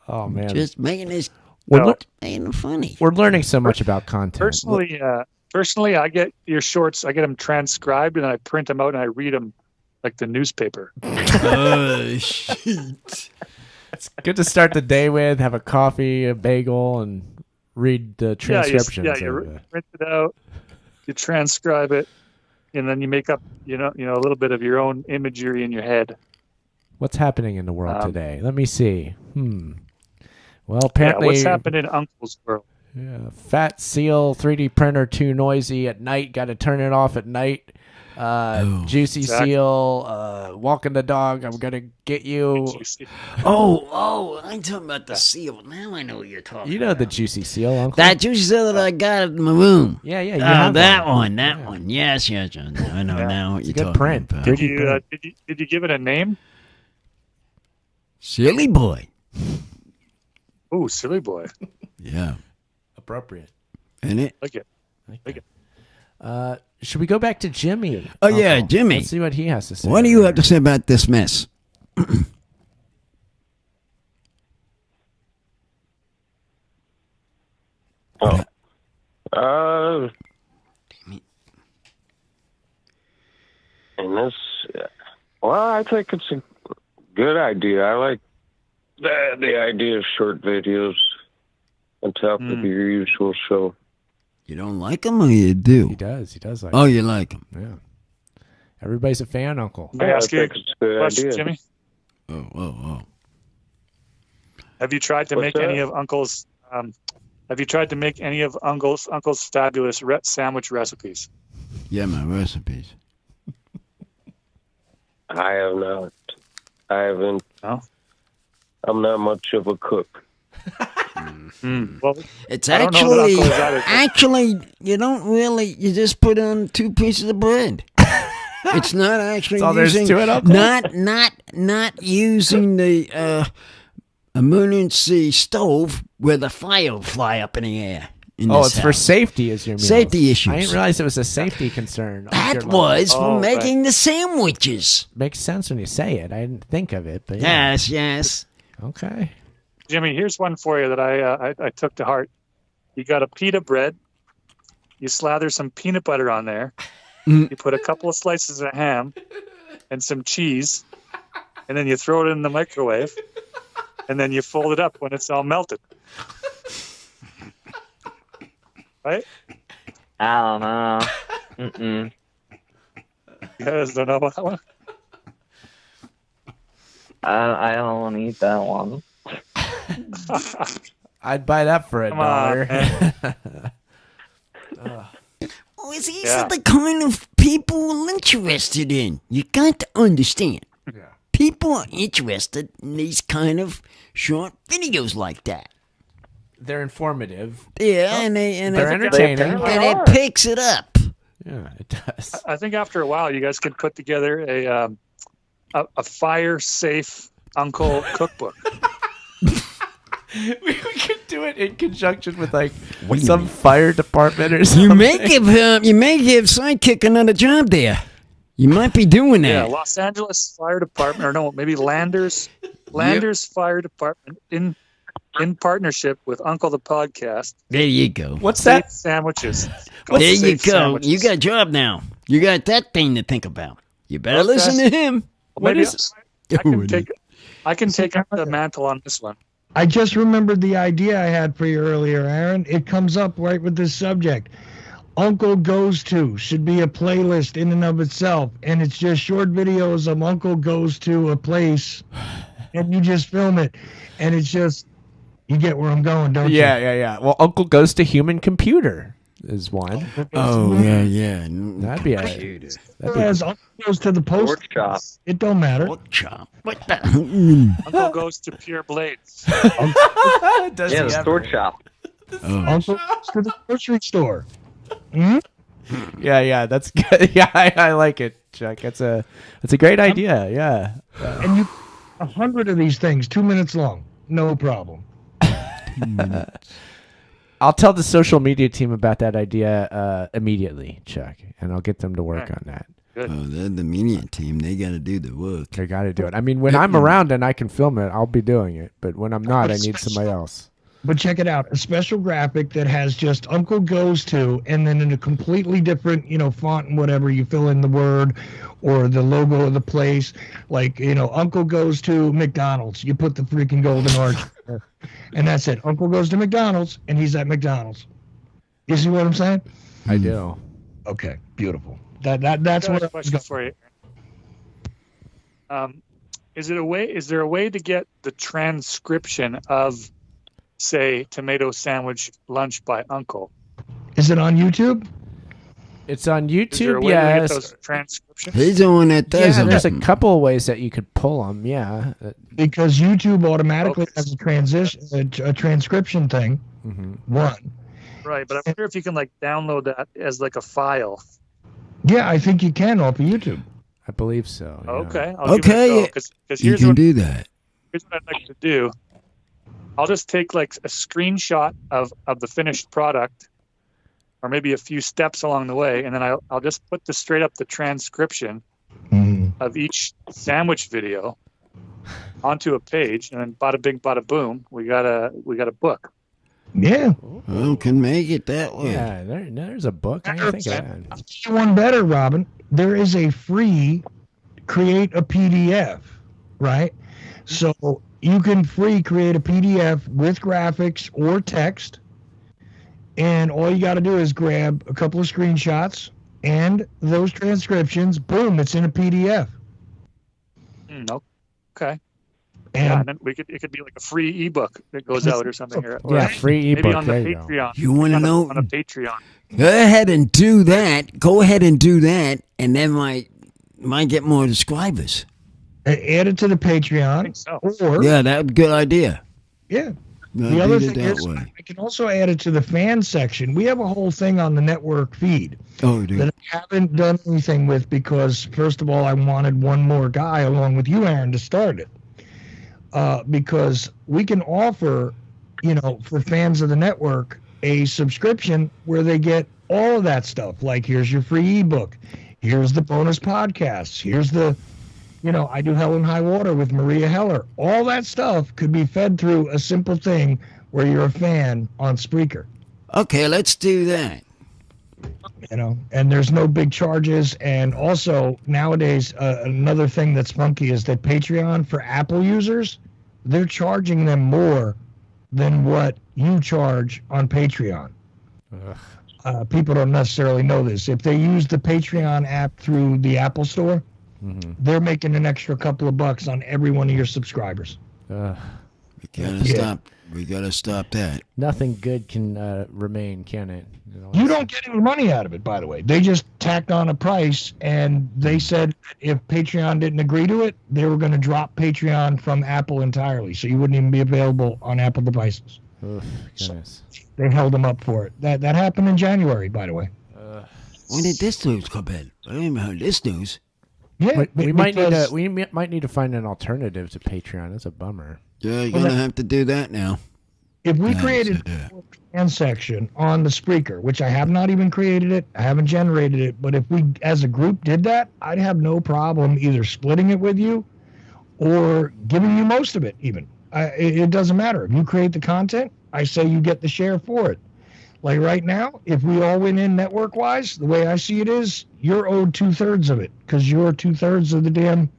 Oh man! Just making this. Ain't funny. We're learning so much about content. Personally, I get your shorts. I get them transcribed, and I print them out, and I read them like the newspaper. Oh shit! It's good to start the day with. Have a coffee, a bagel, and read the transcriptions. You print it out, you transcribe it, and then you make up, a little bit of your own imagery in your head. What's happening in the world today? Let me see. Well, apparently, what's happened in Uncle's world? Yeah, fat seal, 3D printer too noisy at night. Got to turn it off at night. Juicy seal, walking the dog. I'm gonna get you. I'm talking about the seal. Now I know what you're talking. You know the juicy seal, Uncle. That juicy seal that I got in my room. Yeah. You have that one. Yes. I know now what you're talking print. about. Did you give it a name? Silly boy. Oh, silly boy. Yeah. Appropriate. Isn't it? Like it. Should we go back to Jimmy? Oh, yeah, Jimmy. Let's see what he has to say. What do you have to say about this mess? I think it's a good idea. I like the idea of short videos on top of your usual show. You don't like them, or you do? He does like them. Oh, you like them? Yeah. Everybody's a fan, Uncle. Can I ask you a question, Jimmy? Oh. Have you tried to make any of Uncle's? Have you tried to make any of Uncle's fabulous sandwich recipes? Yeah, my recipes. I have not. I haven't. No? I'm not much of a cook. Well, it's actually you don't really. You just put on 2 pieces of bread. It's not actually using not using the emergency stove where the fire will fly up in the air. It's for safety, is your meals. Safety issues. I didn't realize it was a safety concern. That was for making the sandwiches. Makes sense when you say it. I didn't think of it, but yes. Okay. Jimmy, here's one for you that I took to heart. You got a pita bread. You slather some peanut butter on there. You put a couple of slices of ham and some cheese, and then you throw it in the microwave, and then you fold it up when it's all melted. Right? I don't know. Mm-mm. You guys don't know about that one? I don't want to eat that one. I'd buy that for $1. These are the kind of people interested in. You got to understand. Yeah. People are interested in these kind of short videos like that. They're informative. Yeah, and they're entertaining. And it picks it up. Yeah, it does. I think after a while, you guys could put together a fire-safe Uncle cookbook. We could do it in conjunction with some fire department or something. You may give Sidekick another job there. You might be doing that. Yeah, Los Angeles Fire Department, or no, maybe Landers Fire Department in partnership with Uncle the Podcast. There you go. What's that? Sandwiches. There you go. Sandwiches. You got a job now. You got that thing to think about. You better listen to him. What is? I can take up the mantle on this one. I just remembered the idea I had for you earlier, Aaron. It comes up right with this subject. Uncle Goes To should be a playlist in and of itself, and it's just short videos of Uncle goes to a place, and you just film it, and it's just, you get where I'm going, don't you? Yeah. Well, Uncle Goes to Human Computer is one. Oh, yeah. That'd be As Uncle Goes to the post. Pork chop. It don't matter. Pork chop. What the? Uncle Goes to Pure Blades. The store shop. Uncle Goes to the grocery store. Hmm? Yeah, that's good. Yeah, I like it, Chuck. It's a great idea. Yeah. And you 100 of these things, 2 minutes long, no problem. I'll tell the social media team about that idea immediately, Chuck, and I'll get them to work on that. Good. Oh, they're the media team. They got to do the work. They got to do it. I mean, when I'm around and I can film it, I'll be doing it. But when I'm not, I need somebody else. But check it out, a special graphic that has just Uncle Goes To, and then in a completely different, font and whatever, you fill in the word or the logo of the place. Like, Uncle Goes to McDonald's. You put the freaking golden arch there. And that's it. Uncle goes to McDonald's, and he's at McDonald's. You see what I'm saying? I do. Okay, beautiful. That's what I was question going for you. Is there a way to get the transcription of, say, tomato sandwich lunch by Uncle? Is it on YouTube? It's on Is there a YouTube, way to get yes. those transcriptions? He's the one that does Yeah, them. there's a couple of ways that you could pull them, yeah. Because YouTube automatically has a transcription thing. One. Right, but I wonder if you can download that as a file. Yeah, I think you can off of YouTube. I believe so. Yeah. Okay. I'll give it a go, 'cause you here's can what, do that. Here's what I'd like to do. I'll just take a screenshot of the finished product, or maybe a few steps along the way, and then I'll just put straight up the transcription of each sandwich video onto a page, and then bada bing, bada boom, we got a book. Yeah. Well, can make it that way. Yeah, there's a book. I didn't think of that. I'll tell you one better, Robin. There is a free create a PDF, right? So you can free create a PDF with graphics or text, and all you got to do is grab a couple of screenshots and those transcriptions. Boom! It's in a PDF. Okay. And then it could be a free ebook that goes out or something. Or free ebook. Maybe on the there you Patreon. You want to know? On a Patreon. Go ahead and do that. Go ahead and do that, and then might get more subscribers. Add it to the Patreon. Or Yeah, that's a good idea. yeah. No, The other do it thing that is, way. I can also add it to the fan section. We have a whole thing on the network feed Oh, dude. that I haven't done anything with because, first of all, I wanted one more guy along with you, Aaron, to start it. Because we can offer, for fans of the network, a subscription where they get all of that stuff. Like, here's your free ebook. Here's the bonus podcasts. Here's the, I do Hell and High Water with Maria Heller. All that stuff could be fed through a simple thing where you're a fan on Spreaker. Okay, let's do that. And there's no big charges. And also, nowadays, another thing that's funky is that Patreon for Apple users, they're charging them more than what you charge on Patreon. People don't necessarily know this. If they use the Patreon app through the Apple Store, they're making an extra couple of bucks on every one of your subscribers. We gotta stop that. Nothing good can remain, can it? You don't get any money out of it, by the way. They just tacked on a price, and they said if Patreon didn't agree to it, they were going to drop Patreon from Apple entirely, so you wouldn't even be available on Apple devices. Goodness. They held them up for it. That happened in January, by the way. When did this news come in? I didn't even heard this news. Yeah, we might need to find an alternative to Patreon. That's a bummer. Yeah, you're gonna have to do that now. If we created a fan section on the Spreaker, which I have not even created it, I haven't generated it, but if we as a group did that, I'd have no problem either splitting it with you or giving you most of it even. It doesn't matter. If you create the content, I say you get the share for it. Like right now, if we all went in network-wise, the way I see it is, you're owed 2/3 of it because you're 2/3 of the damn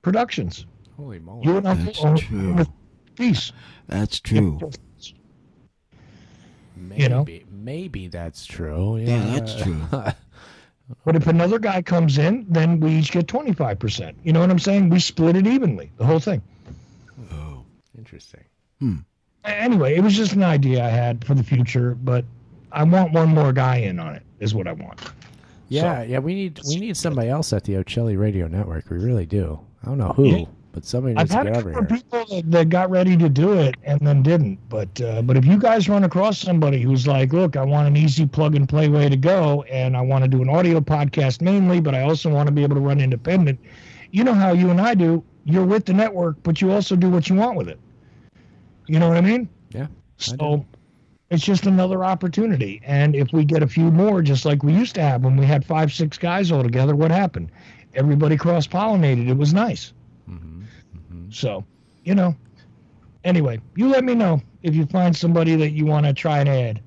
productions. Holy moly. You and That's Uncle true. own a piece. That's true. Maybe that's true. Yeah, that's true. But if another guy comes in, then we each get 25%. You know what I'm saying? We split it evenly, the whole thing. Oh, interesting. Anyway, it was just an idea I had for the future, but I want one more guy in on it, is what I want. Yeah, we need somebody else at the Ocelli Radio Network. We really do. I don't know who, but somebody needs to I've had get a over couple here. of people that got ready to do it and then didn't. But if you guys run across somebody who's like, look, I want an easy plug-and-play way to go, and I want to do an audio podcast mainly, but I also want to be able to run independent, you know how you and I do. You're with the network, but you also do what you want with it. You know what I mean? Yeah. So it's just another opportunity. And if we get a few more, just like we used to have when we had 5-6 guys all together, what happened? Everybody cross-pollinated. It was nice. So, anyway, you let me know if you find somebody that you want to try and add,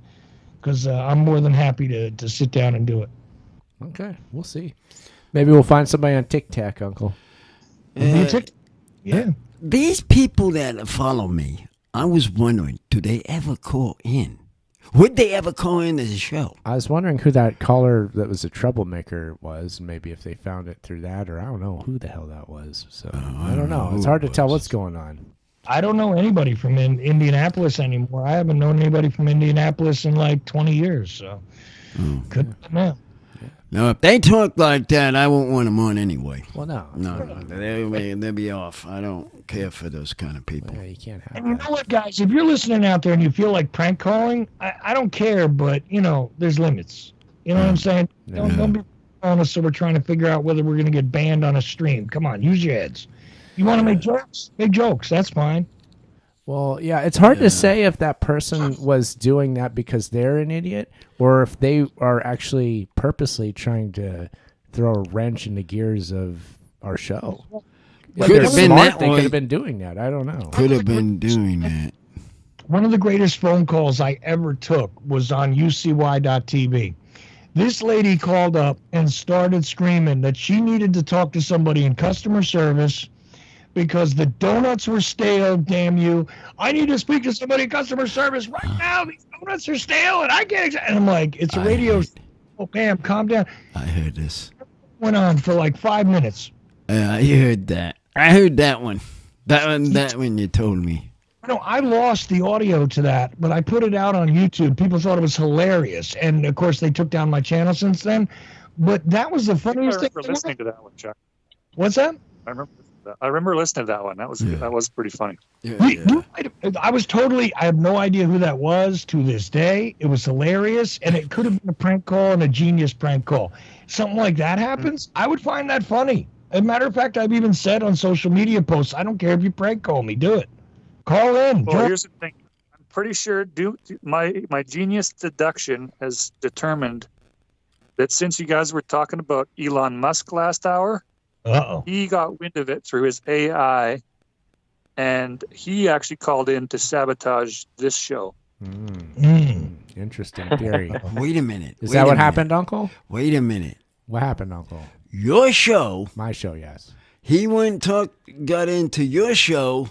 because I'm more than happy to sit down and do it. Okay, we'll see. Maybe we'll find somebody on TikTok, Uncle. Yeah. These people that follow me, I was wondering, do they ever call in? Would they ever call into the show? I was wondering who that caller that was a troublemaker was. Maybe if they found it through that, or I don't know who the hell that was. So I don't know. It's hard to tell what's going on. I don't know anybody from Indianapolis anymore. I haven't known anybody from Indianapolis in like 20 years. So couldn't know. No, if they talk like that, I won't want them on anyway. Well, no, they'll be off. I don't care for those kind of people. Yeah, you can't have. And you know what, guys? If you're listening out there and you feel like prank calling, I don't care, but there's limits. You know what I'm saying? Don't be on us. So we're trying to figure out whether we're going to get banned on a stream. Come on, use your heads. You want to make jokes? Make jokes. That's fine. Well, yeah, it's hard to say if that person was doing that because they're an idiot or if they are actually purposely trying to throw a wrench in the gears of our show. Could have been that. They could have been doing that. I don't know. Could have been doing that. One of the greatest phone calls I ever took was on UCY.tv. This lady called up and started screaming that she needed to talk to somebody in customer service because the donuts were stale, damn you. I need to speak to somebody in customer service right now. These donuts are stale, and I can't. And I'm like, it's a radio. Oh, Pam, calm down. I heard this. Went on for like 5 minutes. I heard that. I heard that one. That one you told me. No, I lost the audio to that, but I put it out on YouTube. People thought it was hilarious. And, of course, they took down my channel since then. But that was the funniest thing. I remember listening to that one, Chuck. What's that? I remember listening to that one. That was pretty funny. I was totally, I have no idea who that was to this day. It was hilarious, and it could have been a prank call and a genius prank call. Something like that happens, I would find that funny. As a matter of fact, I've even said on social media posts, I don't care if you prank call me, do it. Call in. Well, here's the thing. I'm pretty sure my genius deduction has determined that since you guys were talking about Elon Musk last hour, he got wind of it through his AI, and he actually called in to sabotage this show. Interesting theory. Wait a minute. Is that what happened, Uncle? Wait a minute. What happened, Uncle? Your show. My show, yes. He got into your show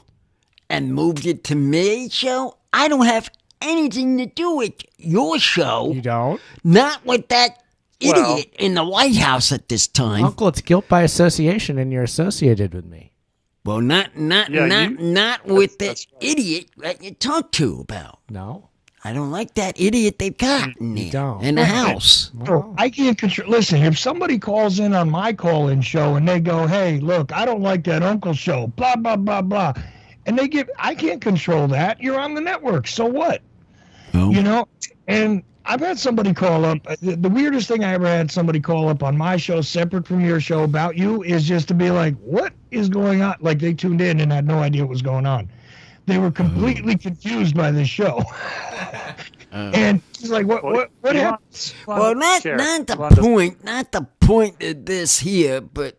and moved it to my show. I don't have anything to do with your show. You don't? Not with that idiot in the White House at this time. Uncle, it's guilt by association, and you're associated with me. Well, not with that idiot that you talk to about. No. I don't like that idiot they've got in there, in the house. Well, I can't control. Listen, if somebody calls in on my call-in show and they go, "Hey, look, I don't like that Uncle show," blah blah blah blah, and I can't control that. You're on the network, so what? Oh. And I've had somebody call up. The weirdest thing I ever had somebody call up on my show, separate from your show, about you, is just to be like, "What is going on?" Like they tuned in and had no idea what was going on. They were completely confused by this show. And he's like, what happens? Well, not the point of this here, but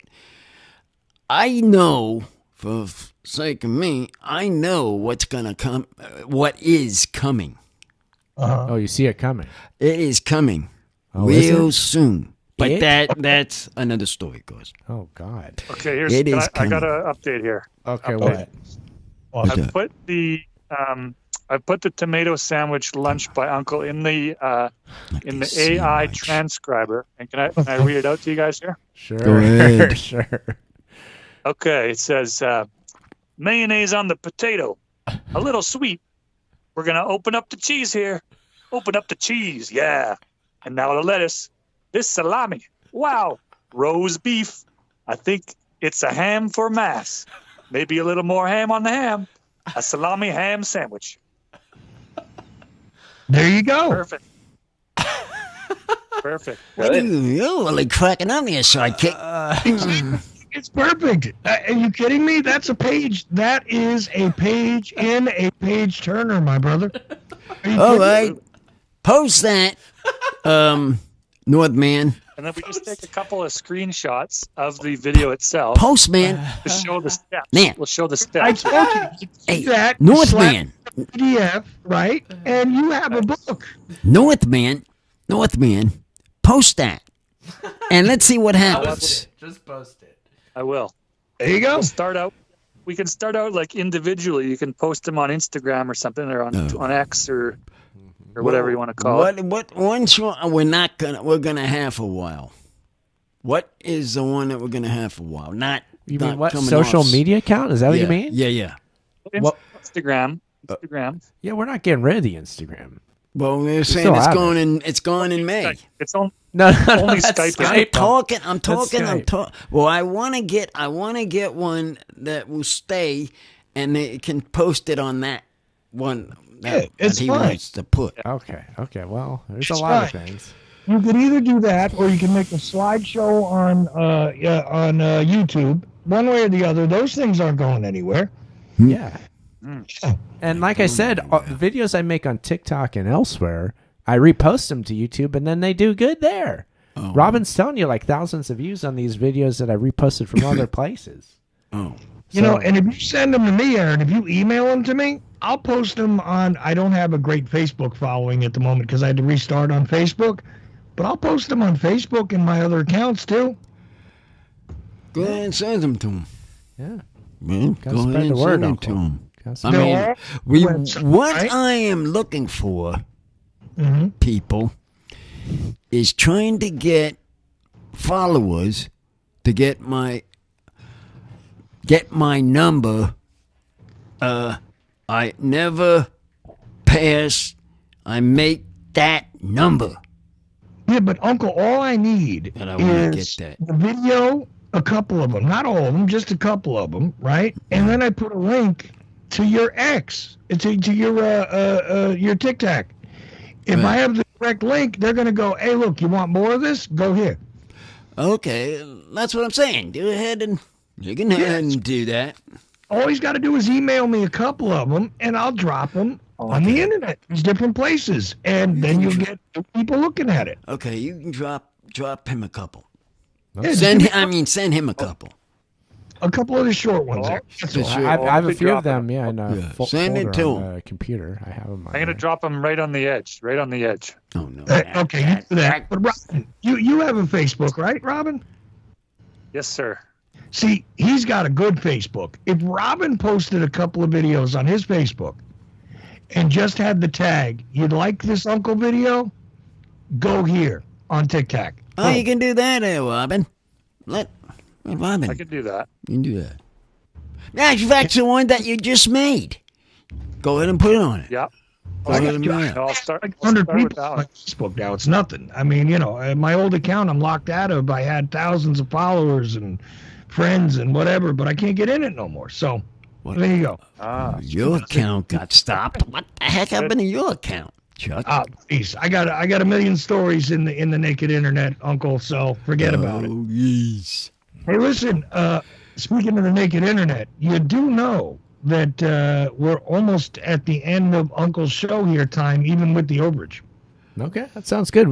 I know, for sake of me, I know what's going to come, what is coming. Oh, you see it coming? It is coming real soon. But that's another story, guys. Oh, God. Okay, I got an update here. Okay, what? I put the tomato sandwich lunch by Uncle in the AI transcriber, and can I read it out to you guys here? Sure. Go ahead. Sure. Okay, it says mayonnaise on the potato, a little sweet. We're gonna open up the cheese here. Open up the cheese, yeah. And now the lettuce. This salami, wow. Roast beef. I think it's a ham for mass. Maybe a little more ham on the ham. A salami ham sandwich. There you go. Perfect. Perfect. You're really cracking on there, sidekick. It's perfect. Are you kidding me? That's a page. That is a page in a page turner, my brother. All right. Post that, Northman. And then we just take a couple of screenshots of the video itself. Postman. To show the steps. Man. We'll show the I steps. told you. Hey, that Northman. PDF, right? And you have a book. Northman. Post that. And let's see what happens. Just post it. I will. There you go. We can start out like individually. You can post them on Instagram or something, or on X, or or whatever you want to call it. What one show we're gonna have for a while? What is the one that we're gonna have for a while? You mean what social media account? Is that what you mean? Yeah. Instagram. Yeah, we're not getting rid of the Instagram. Well, we're saying it's going in May. It's on. No, only that's Skype. I'm talking. Well, I want to get one that will stay, and they can post it on that one that he wants to put. Okay. Well, there's a lot of things. You could either do that, or you can make a slideshow on YouTube. One way or the other, those things aren't going anywhere. Yeah. And like I said, the videos I make on TikTok and elsewhere, I repost them to YouTube, and then they do good there. Oh. Robin's telling you like thousands of views on these videos that I reposted from other places. Oh. You know, and if you send them to me, Aaron, if you email them to me, I'll post them on. I don't have a great Facebook following at the moment because I had to restart on Facebook, but I'll post them on Facebook and my other accounts too. Go ahead and send them to them. Yeah. Man, Gotta go spread ahead the and word, send them Uncle. to them. Gotta spread What I am looking for, people, is trying to get followers to get my number. I never pass. I make that number. Yeah, but Uncle, all I need And I want to is get that. the video, a couple of them, not all of them, just a couple of them, right? And then I put a link to your X, to your TikTok. If I have the correct link, they're going to go, hey, look, you want more of this? Go here. Okay, that's what I'm saying. You can ahead and do that. All he's got to do is email me a couple of them, and I'll drop them on the internet. There's different places, and then you'll get people looking at it. Okay, you can drop him a couple. Yeah, send him a couple. A couple of the short ones there. I have a few of them. Yeah, in a Send it to on the computer. I have them. I'm gonna drop them right on the edge. Oh no. Okay, you do that. But Robin, you have a Facebook, right, Robin? Yes, sir. See, he's got a good Facebook. If Robin posted a couple of videos on his Facebook and just had the tag, you'd like this Uncle video? Go here on TikTok. Oh, you can do that, Robin. Robin. I can do that. You can do that. That's the one that you just made. Go ahead and put it on it. Yeah. I'll start 100 people on my Facebook now. It's nothing. I mean, my old account I'm locked out of. I had thousands of followers and friends and whatever, but I can't get in it no more. So there you go. Your account got stopped. What the heck happened to your account, Chuck? Please, I got a million stories in the naked internet, Uncle. So forget about it. Oh, yes. Hey, listen. Speaking of the naked internet, you do know that we're almost at the end of Uncle's show here time, even with the overage. Okay, that sounds good.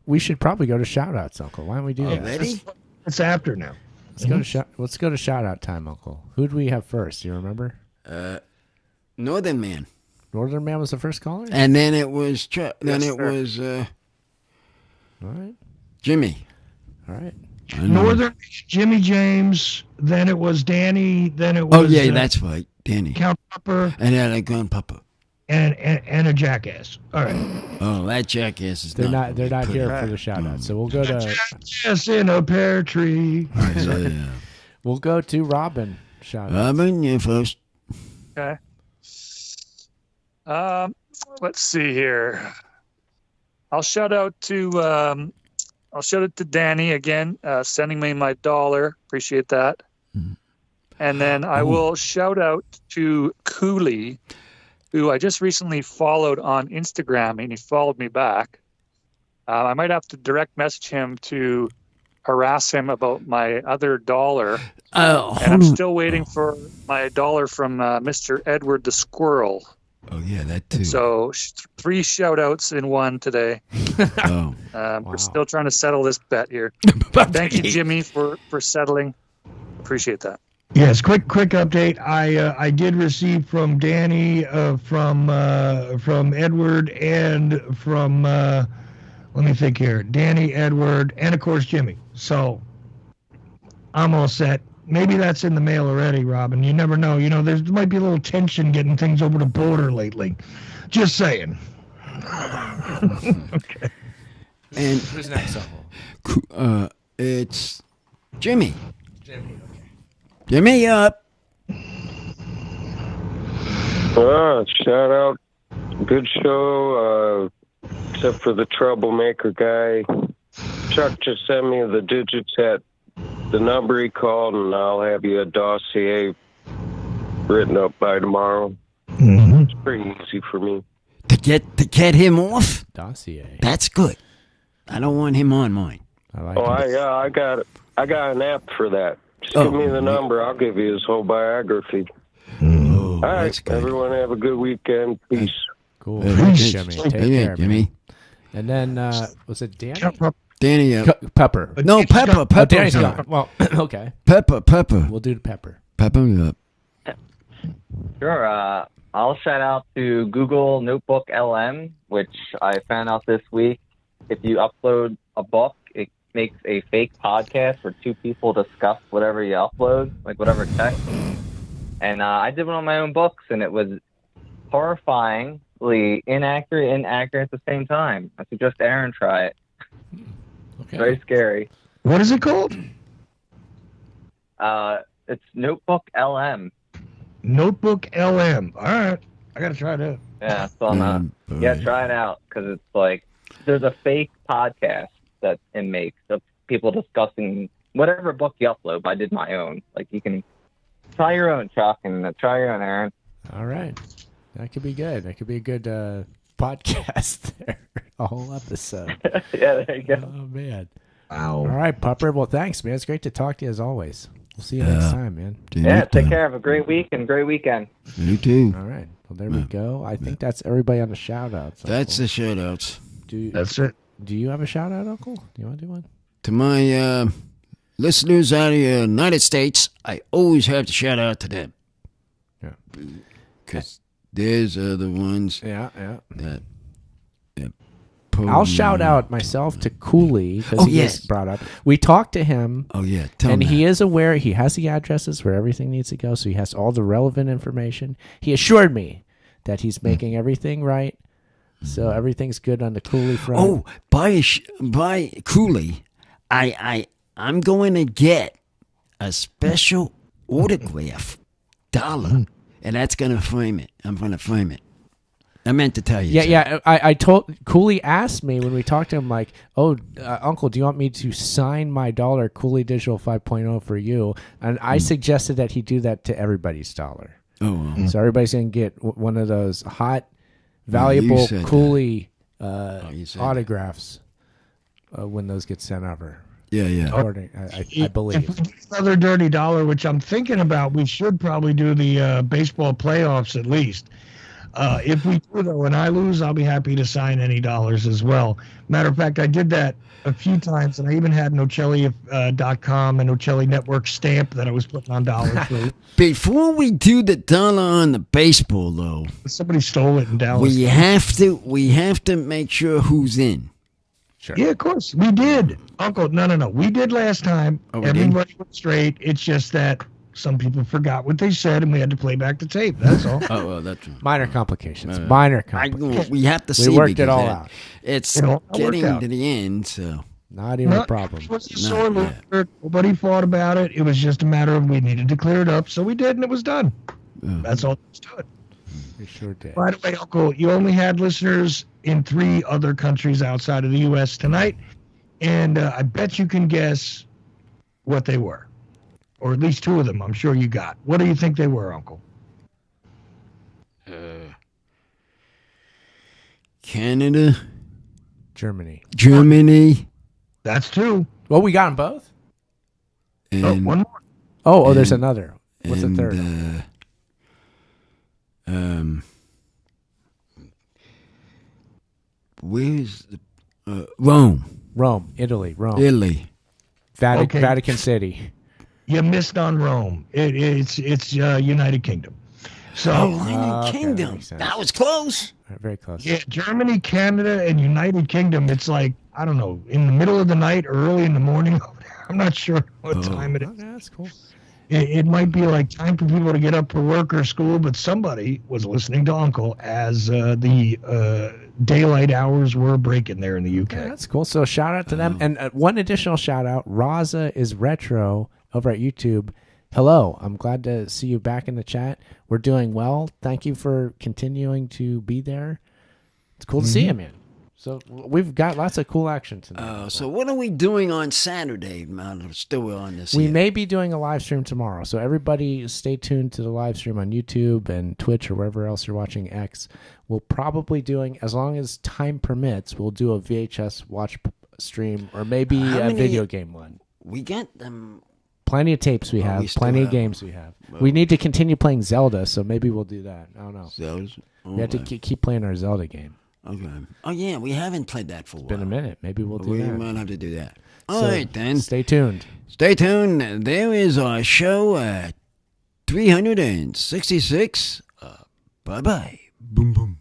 We should probably go to shout outs, Uncle. Why don't we do that? Already? It's after now. Let's go to shout out time, Uncle. Who do we have first? Do you remember? Northern Man. Northern Man was the first caller? And then it was Chuck. Then Yes, it sir. was All right. Jimmy. All right. Northern, Jimmy James, then it was Danny, then it was... Oh, yeah, that's right. Danny. Count Pupper. And then a gun pupper. And a jackass. All right. Oh, that jackass is They're not here for the shout out. So we'll go to... Jackass in a pear tree. We'll go to Robin. Shout out. Robin, you first. Okay. Let's see here. I'll shout out to Danny again, sending me my $1. Appreciate that. And then I will shout out to Cooley, who I just recently followed on Instagram, and he followed me back. I might have to direct message him to harass him about my other $1. And I'm still waiting for my $1 from Mr. Edward the Squirrel. Oh, yeah, that too. So 3 shout outs in one today. Oh. We're still trying to settle this bet here. Thank you, Jimmy, for settling. Appreciate that. Yes, quick update. I did receive from Danny, from Edward, and from let me think here. Danny, Edward, and of course Jimmy. So I'm all set. Maybe that's in the mail already, Robin. You never know. There might be a little tension getting things over the border lately. Just saying. Okay. And who's next, Uncle? It's Jimmy. Jimmy, okay. Jimmy up. Shout out. Good show, except for the troublemaker guy. Chuck just sent me the digits at the number he called, and I'll have you a dossier written up by tomorrow. Mm-hmm. It's pretty easy for me. To get him off? Dossier. That's good. I don't want him on mine. I like I got an app for that. Just give me the number. I'll give you his whole biography. All right, everyone have a good weekend. Peace. Cool. Peace. Jimmy. Take care, Jimmy. man. And then, was it Danny? Danny. Pepper. No, Pepper. Oh, Danny's gone. Well, okay. Pepper. We'll do the Pepper. Pepper up. Sure. I'll shout out to Google Notebook LM, which I found out this week. If you upload a book, it makes a fake podcast where two people discuss whatever you upload, like whatever text. And I did one on my own books, and it was horrifyingly inaccurate and accurate at the same time. I suggest Aaron try it. Okay. Very scary. What is it called? It's Notebook LM. Notebook LM. All right. I got to try that. Yeah, so try it out, because it's like there's a fake podcast that it makes of people discussing whatever book you upload. But I did my own. Like, you can try your own, Chuck, and try your own, Aaron. All right. That could be good. That could be a good podcast there. A whole episode. Yeah, there you go. Oh, man. Wow. All right, Pupper. Well, thanks, man. It's great to talk to you as always. We'll see you next time, man. Yeah, take care. Have a great week and great weekend. You too. All right. Well, there we go. I think that's everybody on the shout-outs. That's the shout-outs. That's it. Do you have a shout-out, Uncle? Do you want to do one? To my listeners out of the United States, I always have to shout out to them. Yeah. Because there's other ones that I'll shout out myself to Cooley because he yes. was brought up. We talked to him. Oh, yeah. And he is aware. He has the addresses where everything needs to go, so he has all the relevant information. He assured me that he's making everything right, so everything's good on the Cooley front. Oh, by Cooley, I'm going to get a special autograph $1, and that's going to frame it. I'm going to frame it. I meant to tell you. Yeah. I told Cooley asked me when we talked to him, like, Uncle, do you want me to sign my dollar Cooley Digital 5.0 for you? And I suggested that he do that to everybody's dollar. Oh, well. So everybody's going to get one of those hot, valuable Cooley autographs when those get sent over. Yeah. I believe. Another dirty dollar, which I'm thinking about, we should probably do the baseball playoffs at least. If we do, though, and I lose, I'll be happy to sign any dollars as well. Matter of fact, I did that a few times, and I even had Nocelli.com and Nocelli Network stamp that I was putting on dollars. Before we do the dollar on the baseball, though, somebody stole it in Dallas. We have to make sure who's in. Sure. Yeah, of course. We did. Uncle, no. We did last time. Everybody was straight. It's just that some people forgot what they said, and we had to play back the tape. That's all. Well, that's minor complications. Minor complications. We have to see. We worked it all out. It's getting to the end, so not even a problem. It was a sore loser. Nobody fought about it. It was just a matter of we needed to clear it up, so we did, and it was done. That's all there was to it. We sure did. By the way, Uncle, you only had listeners in 3 other countries outside of the U.S. tonight, and I bet you can guess what they were. Or at least 2 of them, I'm sure you got. What do you think they were, Uncle? Canada. Germany. That's 2. Well, we got them both? And, one more. Oh, there's another. What's the third? Where's the... Rome, Italy. Vatican City. You missed on Rome. It's United Kingdom. So United Kingdom. That was close. Very close. Yeah, Germany, Canada, and United Kingdom. It's like, I don't know, in the middle of the night or early in the morning. I'm not sure what time it is. Okay, that's cool. It might be like time for people to get up for work or school, but somebody was listening to Uncle as the daylight hours were breaking there in the UK. Yeah, that's cool. So shout out to them. And one additional shout out, Raza is Retro over at YouTube. Hello, I'm glad to see you back in the chat. We're doing well. Thank you for continuing to be there. It's cool to see you, man. So we've got lots of cool action tonight. So what are we doing on Saturday? I'm still on this. We may be doing a live stream tomorrow. So everybody stay tuned to the live stream on YouTube and Twitch or wherever else you're watching X. We'll probably doing, as long as time permits, we'll do a VHS watch stream or maybe a video game one. We get them. Plenty of tapes we have. Plenty of games we have. We need to continue playing Zelda, so maybe we'll do that. I don't know. Zelda? We have to keep playing our Zelda game. Okay. Oh, yeah, we haven't played that for a while. It's been a minute. Maybe we'll do that. We might have to do that. All right, then. Stay tuned. Stay tuned. There is our show 366. Bye-bye. Boom, boom.